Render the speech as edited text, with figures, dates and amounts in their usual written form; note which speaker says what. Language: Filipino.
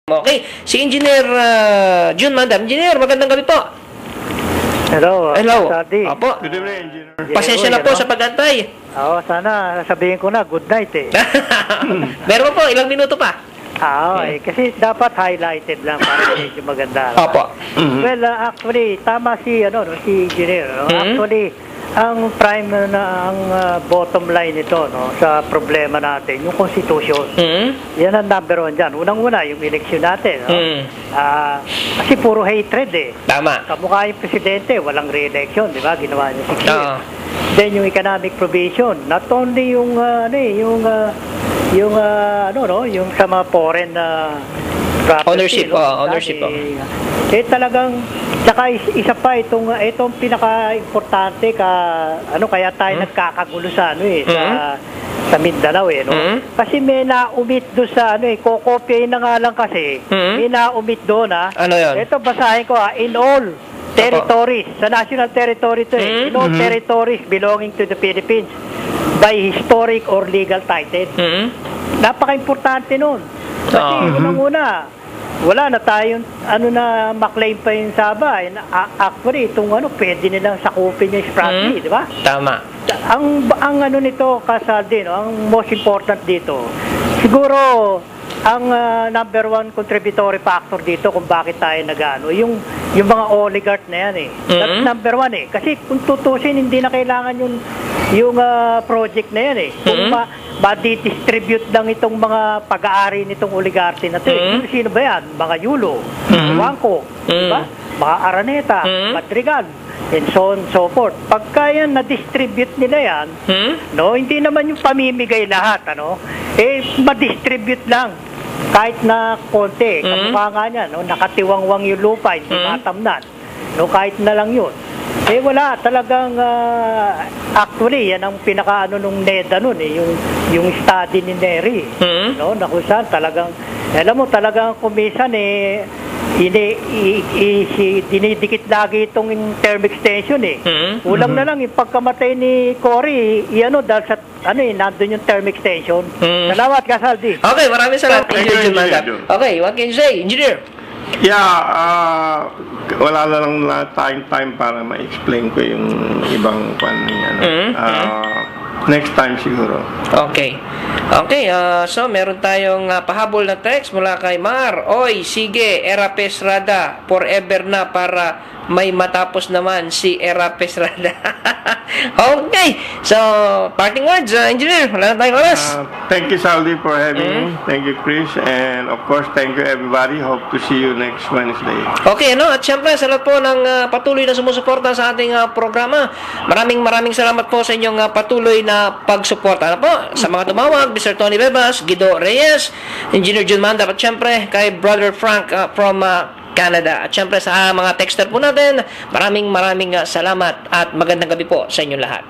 Speaker 1: Okay, si Engineer Jun Manda. Engineer, magandang gabi po.
Speaker 2: Hello.
Speaker 1: Hello.
Speaker 2: Sadi.
Speaker 1: Opo.
Speaker 3: Good evening, Engineer.
Speaker 1: Pasensya na po sa pag-antay.
Speaker 2: Oo, sana sabihin ko na good night eh.
Speaker 1: Meron po, ilang minuto pa.
Speaker 2: Kasi dapat highlighted lang para medyo maganda.
Speaker 1: Opo.
Speaker 2: Well, actually, tama si Engineer. No? Actually, ang prime na ang bottom line nito sa problema natin, yung Constitution. Yan ang number one dyan. Unang-una, yung election natin. No? Kasi puro hatred eh.
Speaker 1: Tama.
Speaker 2: Kamukha yung presidente, walang re-election, di ba? Ginawa niya 6 years. Then yung economic provision, not only yung yung sa mga foreign property,
Speaker 1: ownership po.
Speaker 2: Talagang saka isa pa itong pinaka-importante kaya tayo nagkakagulo sa sa Mindanao Kasi may naumit do sa kokopyahin na nga lang kasi. May naumit doon
Speaker 1: Ano 'yon?
Speaker 2: Ito basahin ko in all territories, sa national territory to in all territories belonging to the Philippines by historic or legal title. Napaka-importante nun. Kasi unang-una, wala na tayong na maklaim pa yung Sabah. Actually, itong pwede nilang sakupin yung Spratly, di ba?
Speaker 1: Tama.
Speaker 2: Ang nito, Kasaldi, ang most important dito, siguro, ang number one contributory factor dito kung bakit tayo yung mga oligarch na yan That's number one Kasi kung tutusin, hindi na kailangan yung project na yan Kung ma-distribute lang itong mga pag-aari nitong oligarchy na ito Sino ba yan? Mga Yulo, Wangko, diba? Mga Araneta, Madrigal, and so on and so forth. Pagka yan na-distribute nila yan, hindi naman yung pamimigay lahat, ma-distribute lang. Kahit na konti, kamukha nga niya, nakatiwangwang yung lupa, hindi matamnan. Kahit na lang yun. Wala, talagang, actually, yan ang pinaka nung NEDA nun, yung study ni Neri. Na kung saan talagang, alam mo, talagang kumisan dinidikit lagi itong term extension Ulang na lang yung pagkamatay ni Cory dahil sa nandun yung term extension. Salamat, Kasaldi.
Speaker 1: Okay, maraming salamat, Engineer Jun Manda. Okay, what can you say, Engineer?
Speaker 3: Yeah, wala na lang tayong time para ma-explain ko yung ibang next time siguro.
Speaker 1: Okay. Okay, so meron tayong pahabol na text mula kay Mar. Oy, sige, Erapes Rada, forever na para may matapos naman si Erapes Rada. Okay, so parting words, Engineer, wala na tayong oras.
Speaker 3: Thank you, Saldi, for having me. Thank you, Chris. And of course, thank you, everybody. Hope to see you next Wednesday.
Speaker 1: Okay, at syempre, sa lahat po ng patuloy na sumusuporta sa ating programa, maraming salamat po sa inyong patuloy na pagsuporta. Sa mga tumawag, Mr. Tony Bebas, Guido Reyes, Engineer Jun Manda, at syempre, kay Brother Frank from Canada. At syempre, sa mga texter po natin, maraming salamat at magandang gabi po sa inyong lahat.